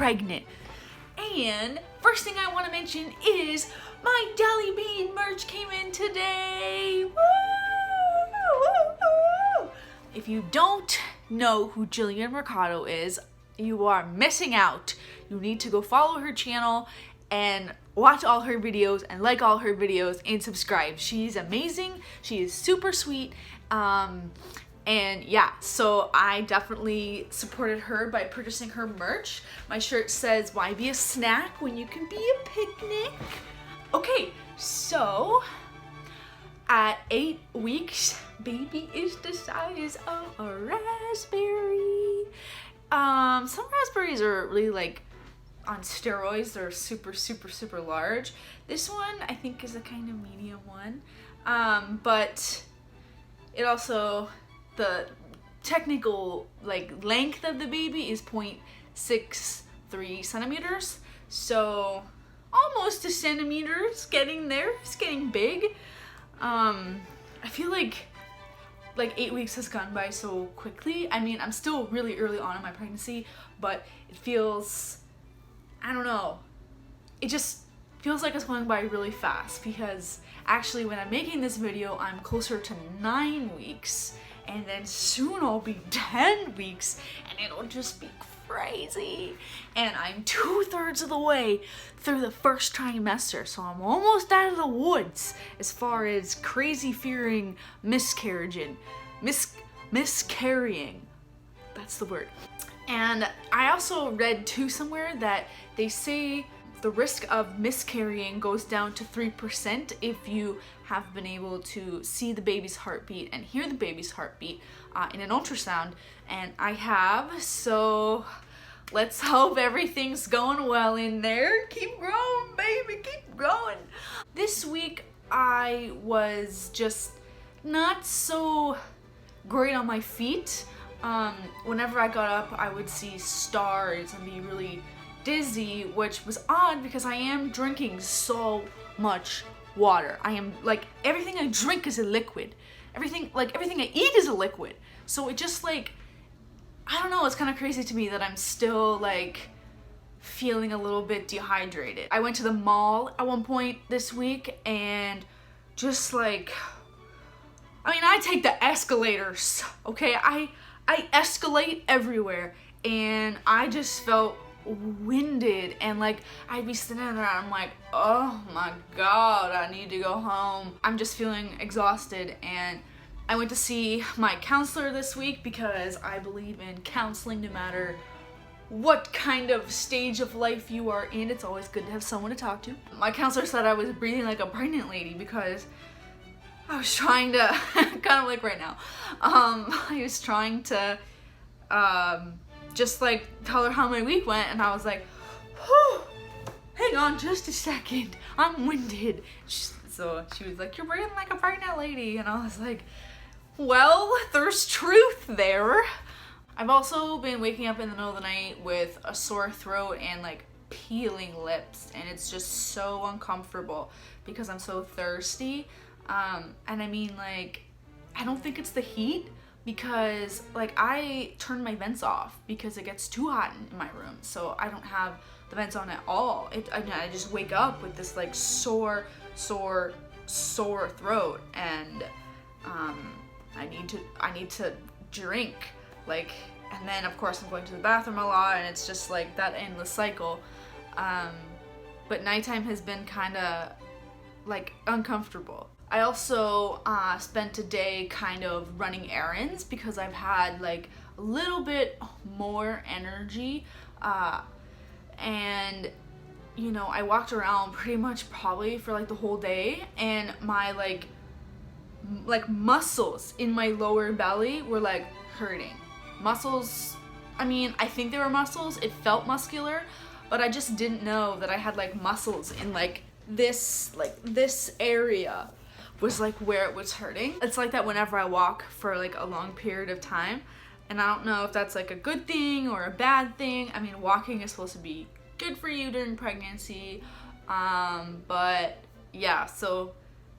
pregnant. And first thing I want to mention is my Jelly Bean merch came in today. Woo! Woo! Woo! If you don't know who JELIAN MERCADO is, you are missing out. You need to go follow her channel and watch all her videos and like all her videos and subscribe. She's amazing. She is super sweet. And yeah, so I definitely supported her by purchasing her merch. My shirt says, "Why be a snack when you can be a picnic?" Okay, so at 8 weeks, baby is the size of a raspberry. Some raspberries are really like on steroids. They're super, super, super large. This one I think is a kind of medium one. But it also, the technical like length of the baby is 0.63 centimeters. So almost a centimeter. It's getting there. It's getting big. I feel like 8 weeks has gone by so quickly. I mean, I'm still really early on in my pregnancy, but it feels, I don't know, it just feels like it's going by really fast, because actually when I'm making this video, I'm closer to 9 weeks, and then soon I'll be 10 weeks, and it'll just be crazy. And I'm 2/3 of the way through the first trimester, so I'm almost out of the woods as far as crazy fearing miscarrying. That's the word. And I also read too somewhere that they say the risk of miscarrying goes down to 3% if you have been able to see the baby's heartbeat and hear the baby's heartbeat in an ultrasound, and I have, so let's hope everything's going well in there. Keep growing, baby, keep growing. This week I was just not so great on my feet. Whenever I got up, I would see stars and be really dizzy, which was odd because I am drinking so much water. I am like, everything I drink is a liquid. Everything I eat is a liquid. So it just like, I don't know, it's kind of crazy to me that I'm still like feeling a little bit dehydrated. I went to the mall at one point this week and just like, I mean, I take the escalators, okay? I escalate everywhere, and I just felt winded, and like I'd be sitting there and I'm like, oh my god, I need to go home. I'm just feeling exhausted, and I went to see my counselor this week because I believe in counseling no matter what kind of stage of life you are in. It's always good to have someone to talk to. My counselor said I was breathing like a pregnant lady because I was trying to, kind of like right now, I was trying to just like tell her how my week went, and I was like, whew, hang on just a second, I'm winded. So she was like, you're breathing like a pregnant lady, and I was like, well, there's truth there. I've also been waking up in the middle of the night with a sore throat and like peeling lips, and it's just so uncomfortable because I'm so thirsty. And I mean, like, I don't think it's the heat, because like I turn my vents off because it gets too hot in my room, so I don't have the vents on at all. I just wake up with this like sore throat, and I need to drink, like, and then of course I'm going to the bathroom a lot, and it's just like that endless cycle. But nighttime has been kind of like uncomfortable. I also spent a day kind of running errands because I've had like a little bit more energy, and you know, I walked around pretty much probably for like the whole day, and my like muscles in my lower belly were like hurting. Muscles, I mean, I think they were muscles, it felt muscular, but I just didn't know that I had like muscles in like this area was like where it was hurting. It's like that whenever I walk for like a long period of time, and I don't know if that's like a good thing or a bad thing. I mean, walking is supposed to be good for you during pregnancy, but yeah, so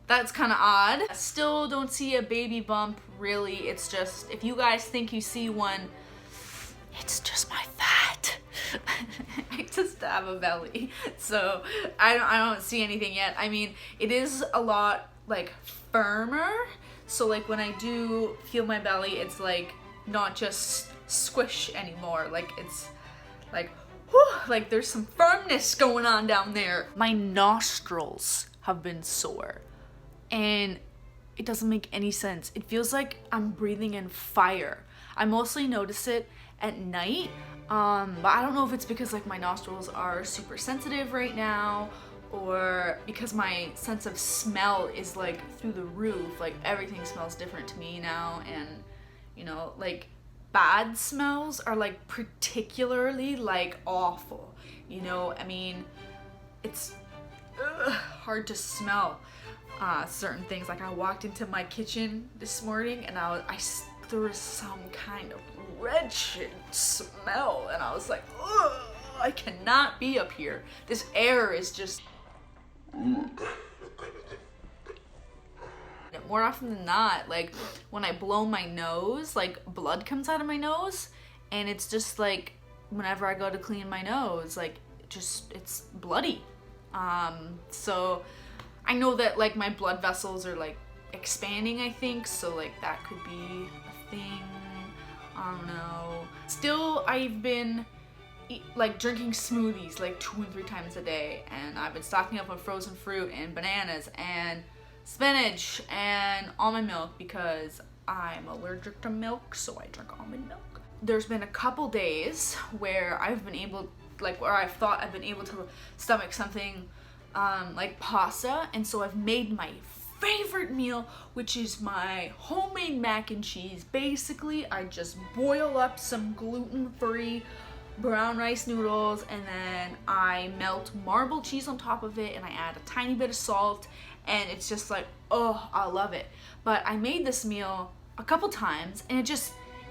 that's kind of odd. I still don't see a baby bump really. It's just, if you guys think you see one, it's just my fat. I just have a belly, so I don't see anything yet. I mean, it is a lot like firmer, so like when I do feel my belly, it's like not just squish anymore, like it's like whew, like there's some firmness going on down there. My nostrils have been sore, and it doesn't make any sense. It feels like I'm breathing in fire. I mostly notice it at night, but I don't know if it's because like my nostrils are super sensitive right now, or because my sense of smell is like through the roof. Like everything smells different to me now, and you know, like bad smells are like particularly like awful, you know. I mean, it's hard to smell certain things. Like I walked into my kitchen this morning and there was some kind of wretched smell, and I was like, ugh, I cannot be up here. This air is just... More often than not, like when I blow my nose, like blood comes out of my nose, and it's just like whenever I go to clean my nose, like it's bloody. So I know that like my blood vessels are like expanding, I think, so like that could be a thing. I don't know. Still, I've been like drinking smoothies like 2 and 3 times a day, and I've been stocking up on frozen fruit and bananas and spinach and almond milk because I'm allergic to milk, so I drink almond milk. There's been a couple days where I've been able, like where I've thought I've been able to stomach something like pasta, and so I've made my favorite meal, which is my homemade mac and cheese. Basically, I just boil up some gluten-free brown rice noodles, and then I melt marble cheese on top of it, and I add a tiny bit of salt, and it's just like, oh, I love it. But I made this meal a couple times, and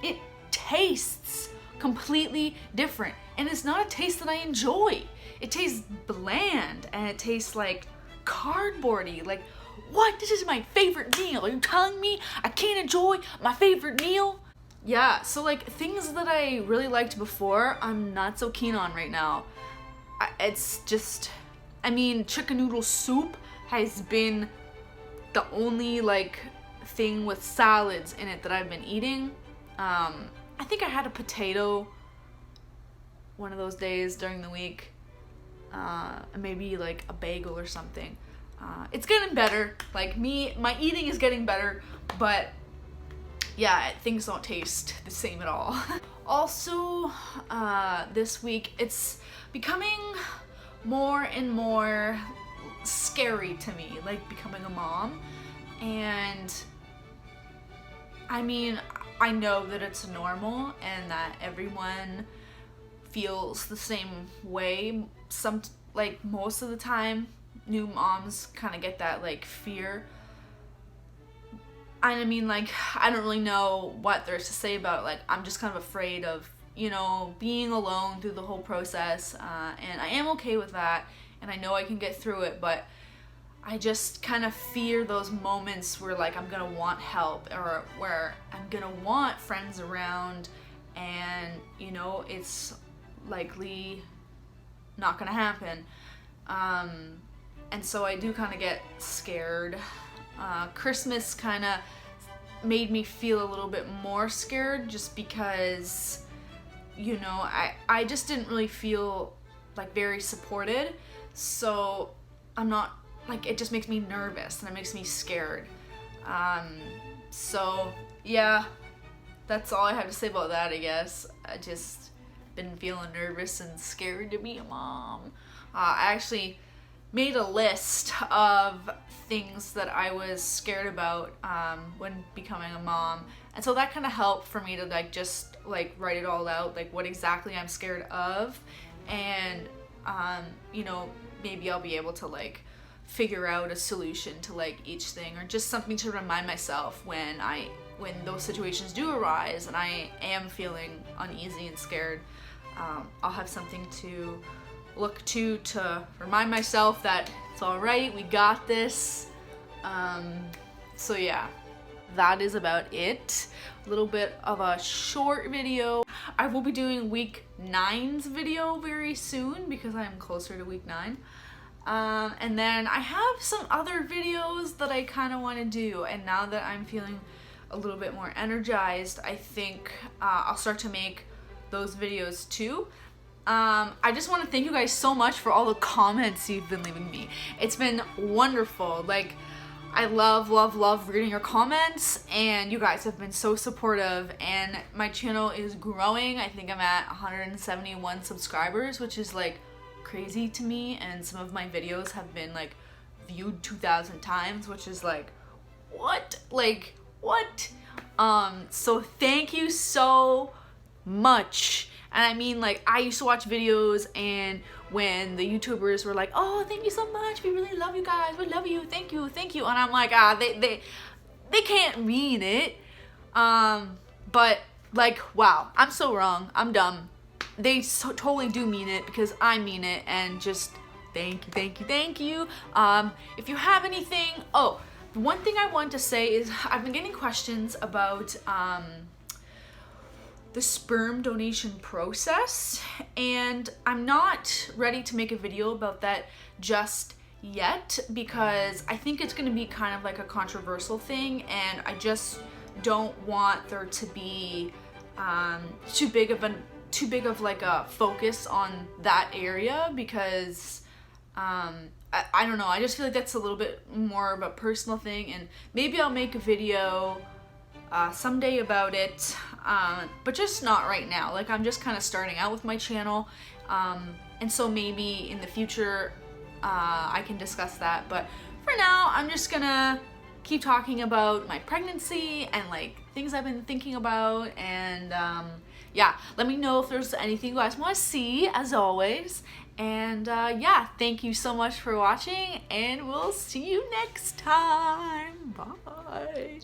it tastes completely different, and it's not a taste that I enjoy. It tastes bland, and it tastes like cardboardy. Like, what? This is my favorite meal. Are you telling me I can't enjoy my favorite meal? Yeah, so like things that I really liked before, I'm not so keen on right now. It's just, I mean, chicken noodle soup has been the only like thing with salads in it that I've been eating. I think I had a potato one of those days during the week, maybe like a bagel or something. It's getting better. Like my eating is getting better, but yeah, things don't taste the same at all. Also, this week, it's becoming more and more scary to me, like becoming a mom. And I mean, I know that it's normal and that everyone feels the same way. Like most of the time, new moms kind of get that like fear. I mean, like, I don't really know what there's to say about it. Like, I'm just kind of afraid of, you know, being alone through the whole process, and I am okay with that, and I know I can get through it, but I just kind of fear those moments where, like, I'm gonna want help, or where I'm gonna want friends around, and, you know, it's likely not gonna happen. And so I do kind of get scared. Christmas kind of made me feel a little bit more scared, just because, you know, I just didn't really feel like very supported, so I'm not, like, it just makes me nervous and it makes me scared. So yeah, that's all I have to say about that, I guess. I just been feeling nervous and scared to be a mom. I actually made a list of things that I was scared about when becoming a mom, and so that kind of helped for me to like just like write it all out, like what exactly I'm scared of, and you know, maybe I'll be able to like figure out a solution to like each thing, or just something to remind myself when those situations do arise and I am feeling uneasy and scared. I'll have something to look to remind myself that it's all right, we got this. So yeah. that is about it. A little bit of a short video. I will be doing week 9's video very soon because I am closer to week 9. And then I have some other videos that I kind of want to do, and now that I'm feeling a little bit more energized, I think I'll start to make those videos too. I just want to thank you guys so much for all the comments you've been leaving me. It's been wonderful. Like, I love reading your comments, and you guys have been so supportive, and my channel is growing. I think I'm at 171 subscribers, which is like crazy to me, and some of my videos have been like viewed 2,000 times, which is like, what? Like, what? So thank you so much. And I mean, like, I used to watch videos, and when the YouTubers were like, oh, thank you so much, we really love you guys, we love you, thank you, and I'm like, they can't mean it. But like, wow, I'm so wrong, I'm dumb. They totally do mean it, because I mean it, and just thank you. If you have anything, oh, one thing I want to say is I've been getting questions about the sperm donation process, and I'm not ready to make a video about that just yet, because I think it's going to be kind of like a controversial thing, and I just don't want there to be too big of like a focus on that area, because I don't know, I just feel like that's a little bit more of a personal thing, and maybe I'll make a video someday about it, but just not right now. Like, I'm just kind of starting out with my channel, and so maybe in the future I can discuss that, but for now I'm just gonna keep talking about my pregnancy and like things I've been thinking about, and yeah, let me know if there's anything you guys want to see, as always. And yeah, thank you so much for watching, and we'll see you next time. Bye.